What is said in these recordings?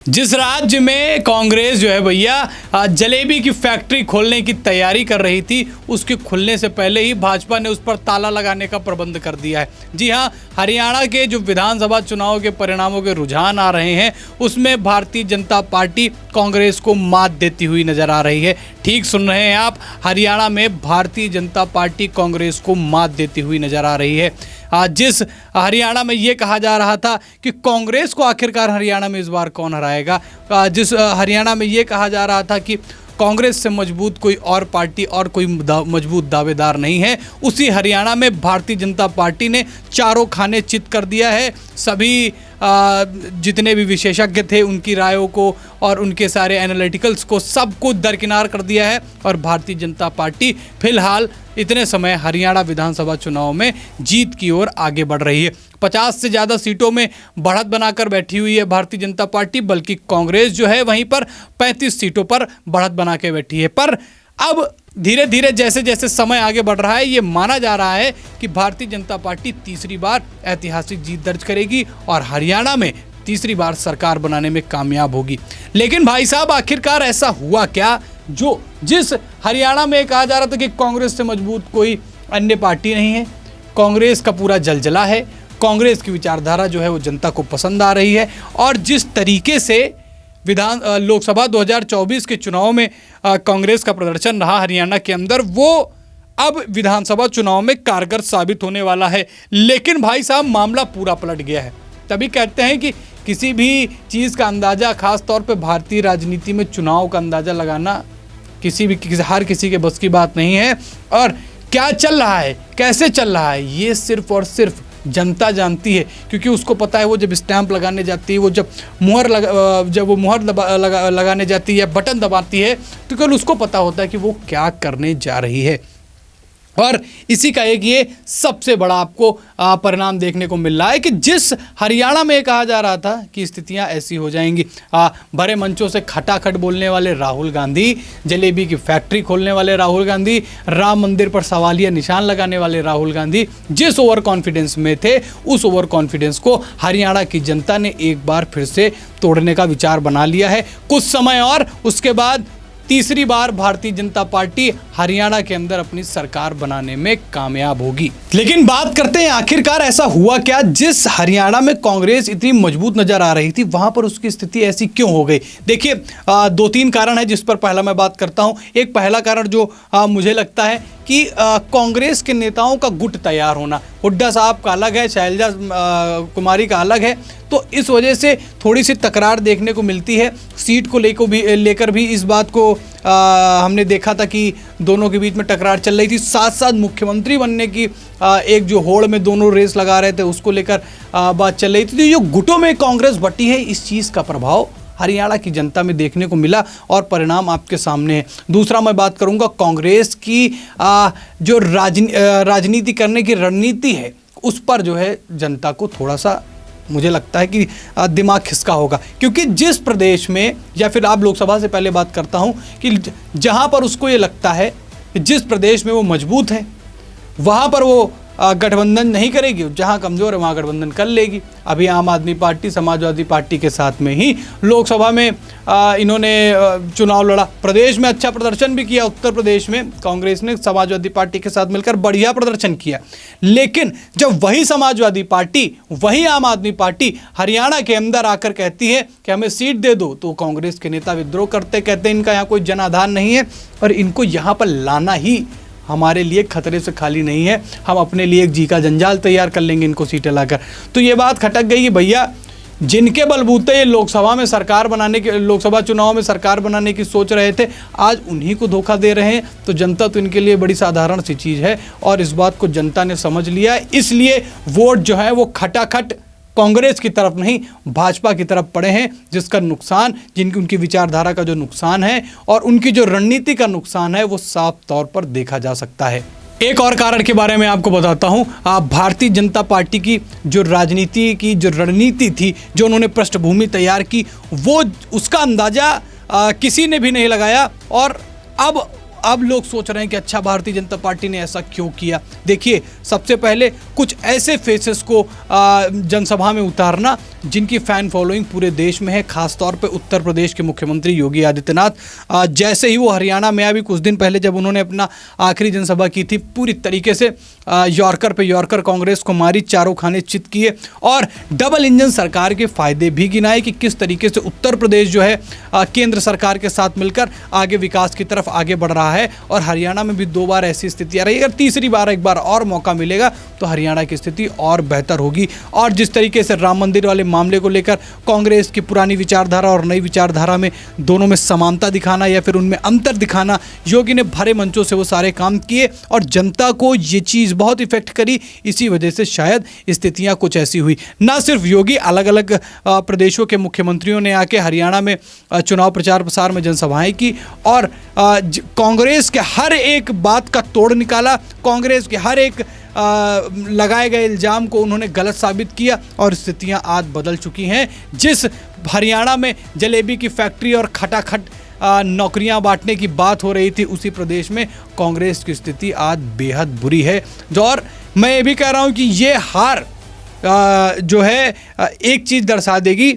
जिस राज्य में कांग्रेस जो है भैया जलेबी की फैक्ट्री खोलने की तैयारी कर रही थी, उसके खुलने से पहले ही भाजपा ने उस पर ताला लगाने का प्रबंध कर दिया है। जी हाँ, हरियाणा के जो विधानसभा चुनाव के परिणामों के रुझान आ रहे हैं, उसमें भारतीय जनता पार्टी कांग्रेस को मात देती हुई नजर आ रही है। ठीक सुन रहे हैं आप, हरियाणा में भारतीय जनता पार्टी कांग्रेस को मात देती हुई नजर आ रही है। जिस हरियाणा में ये कहा जा रहा था कि कांग्रेस को आखिरकार हरियाणा में इस बार कौन हराएगा, जिस हरियाणा में ये कहा जा रहा था कि कांग्रेस से मजबूत कोई और पार्टी और कोई मजबूत दावेदार नहीं है, उसी हरियाणा में भारतीय जनता पार्टी ने चारों खाने चित कर दिया है। सभी जितने भी विशेषज्ञ थे उनकी रायों को और उनके सारे एनालिटिकल्स को सबको दरकिनार कर दिया है और भारतीय जनता पार्टी फिलहाल इतने समय हरियाणा विधानसभा चुनाव में जीत की ओर आगे बढ़ रही है। 50 से ज़्यादा सीटों में बढ़त बनाकर बैठी हुई है भारतीय जनता पार्टी, बल्कि कांग्रेस जो है वहीं पर 35 सीटों पर बढ़त बना के बैठी है। पर अब धीरे धीरे जैसे जैसे समय आगे बढ़ रहा है, ये माना जा रहा है कि भारतीय जनता पार्टी तीसरी बार ऐतिहासिक जीत दर्ज करेगी और हरियाणा में तीसरी बार सरकार बनाने में कामयाब होगी। लेकिन भाई साहब, आखिरकार ऐसा हुआ क्या जो जिस हरियाणा में कहा जा रहा था कि कांग्रेस से मजबूत कोई अन्य पार्टी नहीं है, कांग्रेस का पूरा जलजला है, कांग्रेस की विचारधारा जो है वो जनता को पसंद आ रही है और जिस तरीके से लोकसभा 2024 के चुनाव में कांग्रेस का प्रदर्शन रहा हरियाणा के अंदर, वो अब विधानसभा चुनाव में कारगर साबित होने वाला है। लेकिन भाई साहब, मामला पूरा पलट गया है। तभी कहते हैं कि किसी भी चीज़ का अंदाज़ा, खास तौर पे भारतीय राजनीति में चुनाव का अंदाज़ा लगाना हर किसी के बस की बात नहीं है। और क्या चल रहा है, कैसे चल रहा है, ये सिर्फ और सिर्फ जनता जानती है, क्योंकि उसको पता है वो जब स्टैंप लगाने जाती है, वो जब मुहर लगाने जाती है या बटन दबाती है, तो केवल उसको पता होता है कि वो क्या करने जा रही है। और इसी का एक ये सबसे बड़ा आपको परिणाम देखने को मिल रहा है कि जिस हरियाणा में कहा जा रहा था कि स्थितियां ऐसी हो जाएंगी, बड़े मंचों से खटाखट बोलने वाले राहुल गांधी, जलेबी की फैक्ट्री खोलने वाले राहुल गांधी, राम मंदिर पर सवालिया निशान लगाने वाले राहुल गांधी, जिस ओवर कॉन्फिडेंस में थे, उस ओवर कॉन्फिडेंस को हरियाणा की जनता ने एक बार फिर से तोड़ने का विचार बना लिया है। कुछ समय और उसके बाद तीसरी बार भारतीय जनता पार्टी हरियाणा के अंदर अपनी सरकार बनाने में कामयाब होगी। लेकिन बात करते हैं आखिरकार ऐसा हुआ क्या, जिस हरियाणा में कांग्रेस इतनी मजबूत नजर आ रही थी वहां पर उसकी स्थिति ऐसी क्यों हो गई। देखिए, 2-3 कारण है जिस पर पहला मैं बात करता हूं। एक पहला कारण जो मुझे लगता है कि कांग्रेस के नेताओं का गुट तैयार होना, हुड्डा साहब का अलग है, शैलजा कुमारी का अलग है, तो इस वजह से थोड़ी सी तकरार देखने को मिलती है। सीट को लेकर भी इस बात को हमने देखा था कि दोनों के बीच में टकरार चल रही थी। साथ साथ मुख्यमंत्री बनने की एक जो होड़ में दोनों रेस लगा रहे थे, उसको लेकर बात चल रही थी। तो जो गुटों में कांग्रेस बटी है, इस चीज़ का प्रभाव हरियाणा की जनता में देखने को मिला और परिणाम आपके सामने है। दूसरा मैं बात करूंगा कांग्रेस की जो राजनीति करने की रणनीति है, उस पर जो है जनता को थोड़ा सा मुझे लगता है कि दिमाग खिसका होगा, क्योंकि जिस प्रदेश में, या फिर आप लोकसभा से पहले बात करता हूं, कि जहां पर उसको ये लगता है कि जिस प्रदेश में वो मजबूत है वहां पर वो गठबंधन नहीं करेगी, जहां कमज़ोर है वहां गठबंधन कर लेगी। अभी आम आदमी पार्टी समाजवादी पार्टी के साथ में ही लोकसभा में इन्होंने चुनाव लड़ा, प्रदेश में अच्छा प्रदर्शन भी किया। उत्तर प्रदेश में कांग्रेस ने समाजवादी पार्टी के साथ मिलकर बढ़िया प्रदर्शन किया। लेकिन जब वही समाजवादी पार्टी, वही आम आदमी पार्टी हरियाणा के अंदर आकर कहती है कि हमें सीट दे दो, तो कांग्रेस के नेता विद्रोह करते, कहते हैं इनका यहाँ कोई जनाधार नहीं है और इनको यहाँ पर लाना ही हमारे लिए खतरे से खाली नहीं है, हम अपने लिए एक जी का जंजाल तैयार कर लेंगे इनको सीटें लाकर। तो ये बात खटक गई कि भैया, जिनके बलबूते ये लोकसभा चुनाव में सरकार बनाने की सोच रहे थे, आज उन्हीं को धोखा दे रहे हैं। तो जनता तो इनके लिए बड़ी साधारण सी चीज़ है और इस बात को जनता ने समझ लिया है। इसलिए वोट जो है वो खटाखट कांग्रेस की तरफ नहीं, भाजपा की तरफ पड़े हैं, जिसका नुकसान, उनकी विचारधारा का जो नुकसान है और उनकी जो रणनीति का नुकसान है, वो साफ तौर पर देखा जा सकता है। एक और कारण के बारे में आपको बताता हूं। भारतीय जनता पार्टी की जो राजनीति की जो रणनीति थी, जो उन्होंने पृष्ठभूमि तैयार की, वो उसका अंदाजा किसी ने भी नहीं लगाया और अब लोग सोच रहे हैं कि अच्छा, भारतीय जनता पार्टी ने ऐसा क्यों किया। देखिए, सबसे पहले कुछ ऐसे फेसेस को जनसभा में उतारना जिनकी फैन फॉलोइंग पूरे देश में है, खासतौर पे उत्तर प्रदेश के मुख्यमंत्री योगी आदित्यनाथ। जैसे ही वो हरियाणा में अभी कुछ दिन पहले जब उन्होंने अपना आखिरी जनसभा की थी, पूरी तरीके से यॉर्कर पे यॉर्कर कांग्रेस को मारी, चारों खाने चित किए और डबल इंजन सरकार के फायदे भी गिनाए कि किस तरीके से उत्तर प्रदेश जो है केंद्र सरकार के साथ मिलकर आगे विकास की तरफ आगे बढ़ रहा है। और हरियाणा में भी 2 बार ऐसी स्थितियां रही, अगर तीसरी बार एक बार और मौका मिलेगा तो हरियाणा की स्थिति और बेहतर होगी। और जिस तरीके से राम मंदिर वाले मामले को लेकर कांग्रेस की पुरानी विचारधारा और नई विचारधारा में दोनों में समानता दिखाना या फिर उनमें अंतर दिखाना, योगी ने भरे मंचों से वो सारे काम किए और जनता को ये चीज़ बहुत इफेक्ट करी। इसी वजह से शायद स्थितियां कुछ ऐसी हुई। ना सिर्फ योगी, अलग अलग प्रदेशों के मुख्यमंत्रियों ने आके हरियाणा में चुनाव प्रचार प्रसार में जनसभाएं की और कांग्रेस के हर एक बात का तोड़ निकाला, कांग्रेस के हर एक लगाए गए इल्ज़ाम को उन्होंने गलत साबित किया और स्थितियां आज बदल चुकी हैं। जिस हरियाणा में जलेबी की फैक्ट्री और खटाखट नौकरियां बांटने की बात हो रही थी, उसी प्रदेश में कांग्रेस की स्थिति आज बेहद बुरी है। और मैं ये भी कह रहा हूं कि ये हार जो है एक चीज़ दर्शा देगी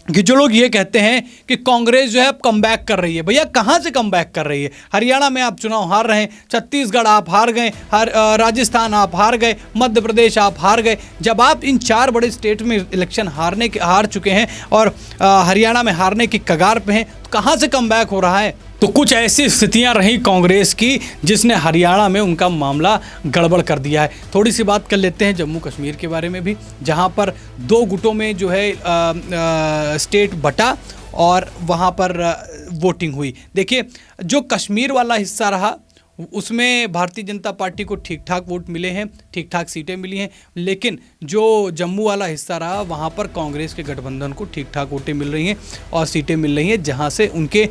कि जो लोग ये कहते हैं कि कांग्रेस जो है अब कमबैक कर रही है, भैया कहाँ से कमबैक कर रही है? हरियाणा में आप चुनाव हार रहे हैं, छत्तीसगढ़ आप हार गए, राजस्थान आप हार गए, मध्य प्रदेश आप हार गए। जब आप इन 4 बड़े स्टेट में इलेक्शन हार चुके हैं और हरियाणा में हारने की कगार पे हैं, तो कहाँ से कमबैक हो रहा है? तो कुछ ऐसी स्थितियां रही कांग्रेस की जिसने हरियाणा में उनका मामला गड़बड़ कर दिया है। थोड़ी सी बात कर लेते हैं जम्मू कश्मीर के बारे में भी, जहां पर 2 गुटों में जो है स्टेट बटा और वहां पर वोटिंग हुई। देखिए, जो कश्मीर वाला हिस्सा रहा उसमें भारतीय जनता पार्टी को ठीक ठाक वोट मिले हैं, ठीक ठाक सीटें मिली हैं, लेकिन जो जम्मू वाला हिस्सा रहा वहाँ पर कांग्रेस के गठबंधन को ठीक ठाक वोटें मिल रही हैं और सीटें मिल रही हैं, जहाँ से उनके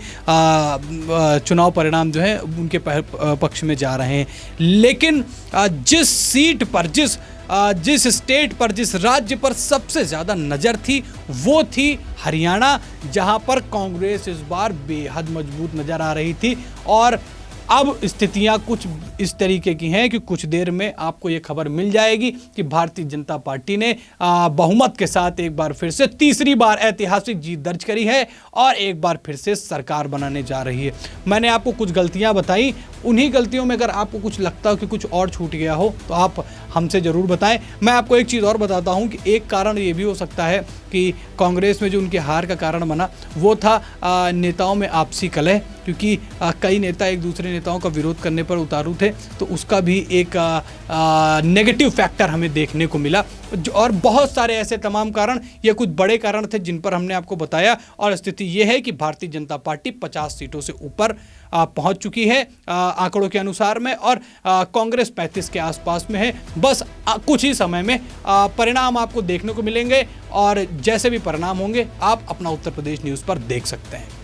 चुनाव परिणाम जो हैं उनके पक्ष में जा रहे हैं। लेकिन जिस सीट पर, जिस स्टेट पर, जिस राज्य पर सबसे ज़्यादा नज़र थी वो थी हरियाणा, जहाँ पर कांग्रेस इस बार बेहद मजबूत नज़र आ रही थी। और अब स्थितियां कुछ इस तरीके की हैं कि कुछ देर में आपको ये खबर मिल जाएगी कि भारतीय जनता पार्टी ने बहुमत के साथ एक बार फिर से, तीसरी बार ऐतिहासिक जीत दर्ज करी है और एक बार फिर से सरकार बनाने जा रही है। मैंने आपको कुछ गलतियां बताई, उन्हीं गलतियों में अगर आपको कुछ लगता हो कि कुछ और छूट गया हो तो आप हमसे ज़रूर बताएं। मैं आपको एक चीज़ और बताता हूं कि एक कारण ये भी हो सकता है कि कांग्रेस में जो उनके हार का कारण बना वो था नेताओं में आपसी कलह, क्योंकि कई नेता एक दूसरे नेताओं का विरोध करने पर उतारू थे, तो उसका भी एक नेगेटिव फैक्टर हमें देखने को मिला। और बहुत सारे ऐसे तमाम कारण, ये कुछ बड़े कारण थे जिन पर हमने आपको बताया। और स्थिति ये है कि भारतीय जनता पार्टी 50 सीटों से ऊपर पहुंच चुकी है आंकड़ों के अनुसार में, और कांग्रेस 35 के आसपास में है। बस कुछ ही समय में परिणाम आपको देखने को मिलेंगे और जैसे भी परिणाम होंगे आप अपना उत्तर प्रदेश न्यूज़ पर देख सकते हैं।